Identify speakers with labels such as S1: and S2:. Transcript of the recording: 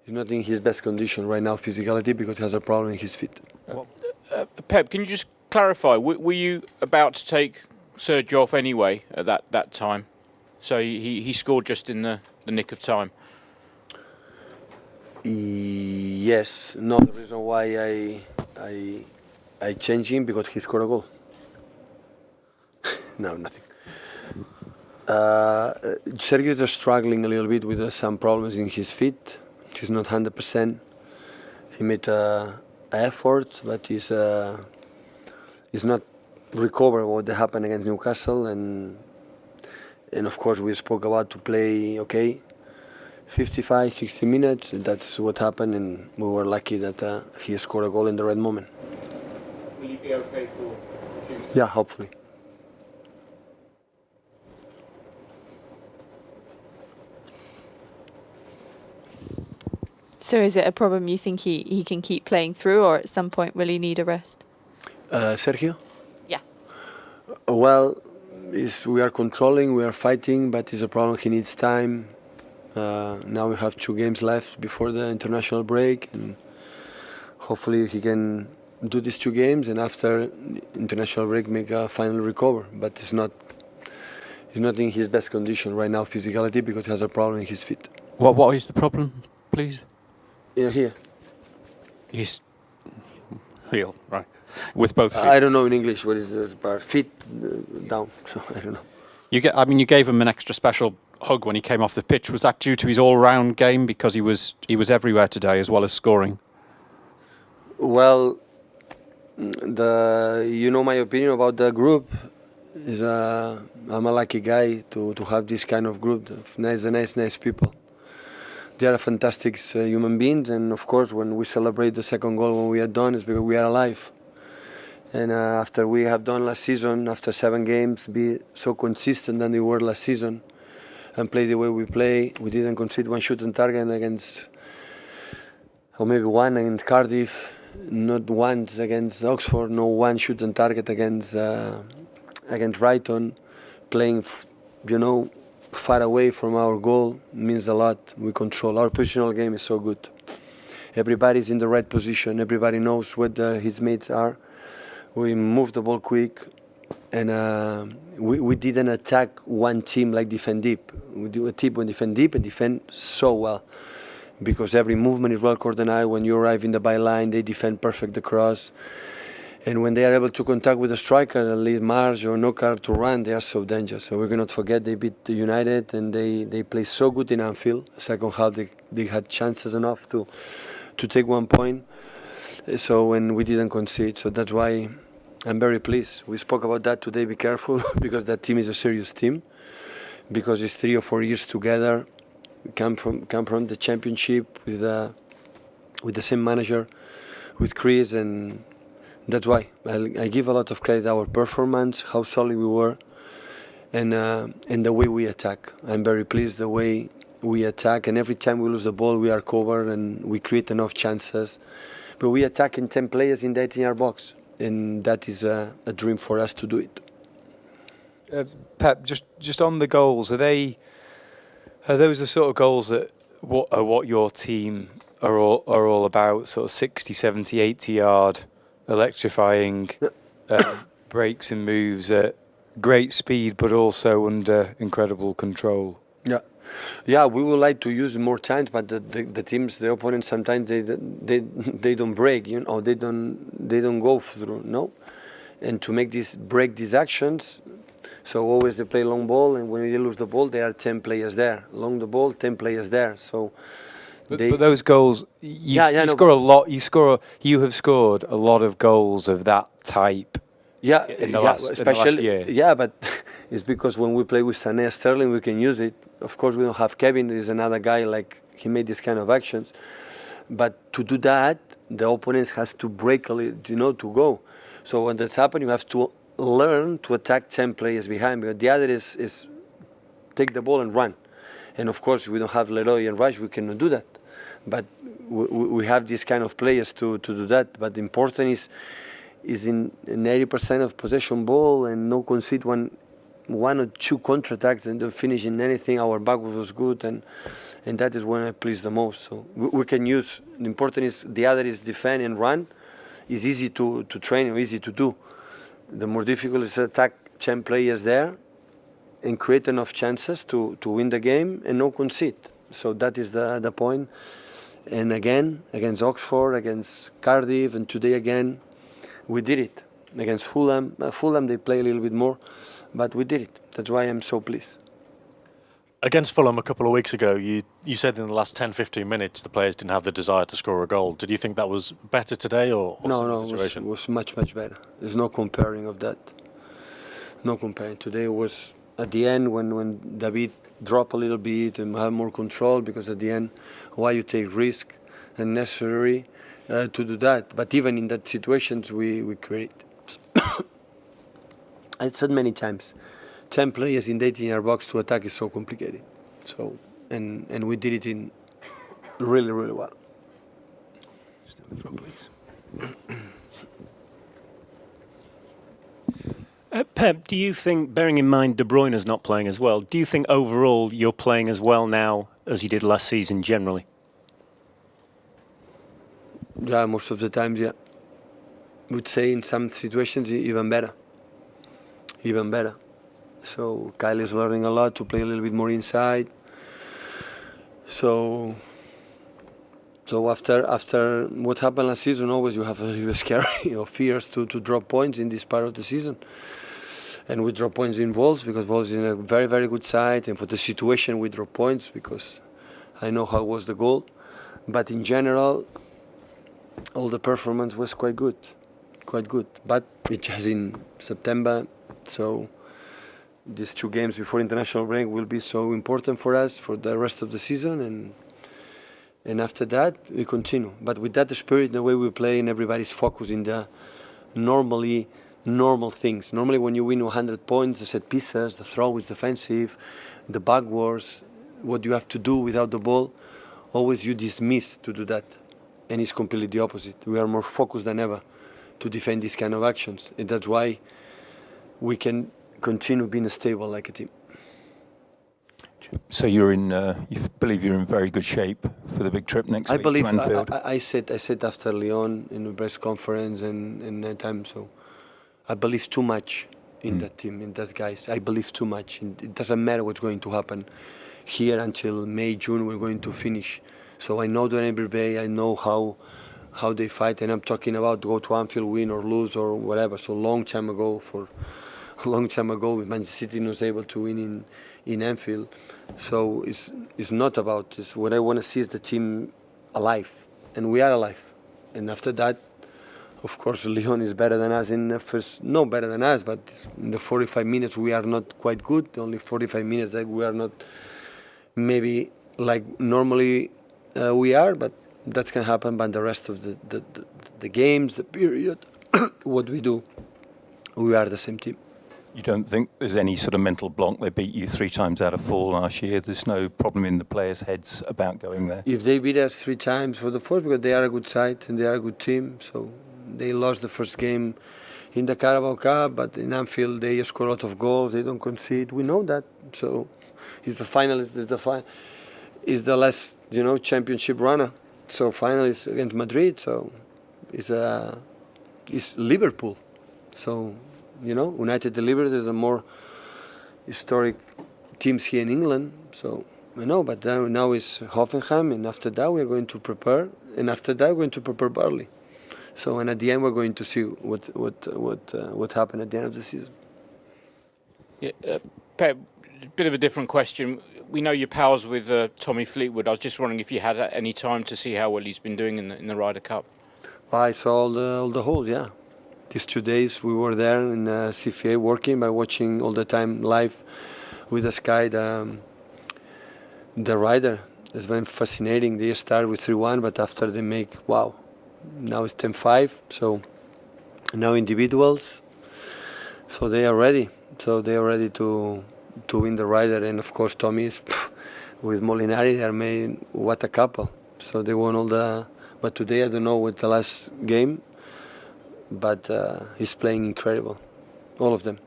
S1: He's not in his best condition right now, physicality, because he has a problem in his feet.
S2: Pep, can you just clarify? Were you about to take Sergio off anyway at that time? So he scored just in the nick of time.
S1: Yes, no. The reason why I changed him because he scored a goal. No, nothing. Sergio is struggling a little bit with some problems in his feet. He's not 100%. He made an effort, but he's not recovered what happened against Newcastle, and of course we spoke about to play 55, 60 minutes. That's what happened, and we were lucky that he scored a goal in the right moment.
S2: Will he be okay for Tuesday?
S1: Yeah, hopefully.
S3: So is it a problem you think he can keep playing through, or at some point will he need a rest?
S1: Sergio?
S3: Yeah.
S1: Well, we are controlling, we are fighting, but it's a problem. He needs time. Now we have 2 games left before the international break, and hopefully he can do these 2 games, and after international break make a final recover. But he's not in his best condition right now, physicality, because he has a problem in his feet.
S4: What is the problem, please?
S1: Yeah, here.
S4: His heel, right? With both feet.
S1: I don't know in English what is this part. Feet down. So I don't know.
S4: You gave him an extra special hug when he came off the pitch. Was that due to his all-round game, because he was everywhere today as well as scoring?
S1: Well, my opinion about the group is I'm a lucky guy to have this kind of group of nice people. They are fantastic human beings, and of course when we celebrate the second goal when we are done, it's because we are alive. And after we have done last season, after 7 games, be so consistent than we were last season, and play the way we play. We didn't concede 1 shot on target against, or maybe 1 against Cardiff, not once against Oxford, no 1 shot on target against Brighton. Playing, far away from our goal means a lot. We control. Our positional game is so good. Everybody's in the right position. Everybody knows what his mates are. We move the ball quick, and we didn't attack one team like defend deep. We do a team when defend deep and defend so well, because every movement is well coordinated. When you arrive in the byline, they defend perfect across. And when they are able to contact with the striker and leave Marge or Knockout to run, they are so dangerous. So we cannot forget they beat the United, and they play so good in Anfield. Second half they had chances enough to take 1 point. So when we didn't concede, so that's why I'm very pleased. We spoke about that today. Be careful because that team is a serious team, because it's 3 or 4 years together. We come from the championship with the same manager, with Chris, and that's why I give a lot of credit to our performance, how solid we were, and the way we attack. I'm very pleased the way we attack, and every time we lose the ball, we are covered and we create enough chances. But we attack in 10 players in the 18-yard box, and that is a dream for us to do it.
S5: Pep, just on the goals, are those the sort of goals that what your team are all about? Sort of 60, 70, 80-yard electrifying breaks and moves at great speed, but also under incredible control.
S1: Yeah, we would like to use more times, but the teams, the opponents, sometimes they don't break, they don't go through, no, and to break these actions. So always they play long ball, and when they lose the ball, there are 10 players there. Long the ball, 10 players there. So.
S5: But those goals, you score a lot. You have scored a lot of goals of that type. In the last year.
S1: Yeah, but it's because when we play with Sané, Sterling, we can use it. Of course, we don't have Kevin. There's another guy like he made this kind of actions. But to do that, the opponent has to break a little, to go. So when that's happened, you have to learn to attack 10 players behind. But the other is take the ball and run. And of course, we don't have Leroy and Rush. We cannot do that. But we have these kind of players to do that. But the important is in 80% of possession ball and no concede one one or two counterattacks and don't finish in anything. Our back was good, and that is when I please the most. So we can use. The important is the other is defend and run. It's easy to train or easy to do. The more difficult is to attack 10 players there and create enough chances to win the game and not concede. So that is the point. And again, against Oxford, against Cardiff, and today again, we did it. Against Fulham. Fulham, they play a little bit more, but we did it. That's why I'm so pleased.
S6: Against Fulham a couple of weeks ago, you said in the last 10-15 minutes the players didn't have the desire to score a goal. Did you think that was better today or
S1: No,
S6: situation?
S1: it was much better. There's no comparing of that. No comparing. Today was at the end when David dropped a little bit and have more control, because at the end, why you take risk and necessary to do that. But even in that situations, we create. I said many times, 10 players in 18-yard box to attack is so complicated. So and we did it in really well. Stand in front, please.
S7: Pep, do you think, bearing in mind De Bruyne is not playing as well, do you think overall you're playing as well now as you did last season generally?
S1: Yeah, most of the times, yeah. Would say in some situations even better. Even better. So Kyle is learning a lot to play a little bit more inside. So after what happened last season, always you have a little scary or fears to drop points in this part of the season. And we drop points in Wolves because Wolves is in a very good side, and for the situation we drop points because I know how was the goal. But in general, all the performance was quite good. But it's just in September, so these 2 games before international break will be so important for us for the rest of the season, and after that we continue. But with that spirit, the way we play, and everybody's focused in the normal things. Normally when you win 100 points, the set pieces, the throw is defensive, the backwards, what you have to do without the ball, always you dismiss to do that. And it's completely the opposite. We are more focused than ever to defend these kind of actions. And that's why we can continue being stable like a team.
S8: So you believe you're in very good shape for the big trip next week to Anfield?
S1: I said after Lyon in the press conference and that time, so I believe too much in that team, in that guys. I believe too much. It doesn't matter what's going to happen here until May, June. We're going to finish. So I know the every day. I know how they fight, and I'm talking about go to Anfield, win or lose or whatever. So long time ago, Manchester City was able to win in Anfield. So it's not about this. What I want to see is the team alive, and we are alive. And after that, of course, Lyon is better than us in the first. No, better than us, but in the 45 minutes we are not quite good. Only 45 minutes that we are not maybe like normally we are, but that can happen. But the rest of the games, the period, what we do, we are the same team.
S8: You don't think there's any sort of mental block? They beat you 3 times out of 4 last year. There's no problem in the players' heads about going there?
S1: If they beat us 3 times for the 4th, because they are a good side and they are a good team, so they lost the first game in the Carabao Cup, but in Anfield they score a lot of goals, they don't concede. We know that. So it's the finalist, is the last, championship runner. So finalist against Madrid, so it's Liverpool. So, United and Liverpool is the more historic teams here in England. So I know, but now it's Hoffenheim, and after that we're going to prepare, and after that we're going to prepare Burnley. So, and at the end we're going to see what happened at the end of the season.
S2: Yeah, Pep, a bit of a different question. We know your pals with Tommy Fleetwood. I was just wondering if you had any time to see how well he's been doing in the Ryder Cup.
S1: I saw all the holes, yeah. These 2 days we were there in CFA working by watching all the time live with the Sky the Ryder. It's been fascinating. They start with 3-1, but after they make, wow, now it's 10-5. So now individuals. So they are ready. So they are ready to win the Ryder. And of course Tommy is with Molinari. They are made, what a couple. So they won all the. But today I don't know what the last game. But he's playing incredible, all of them.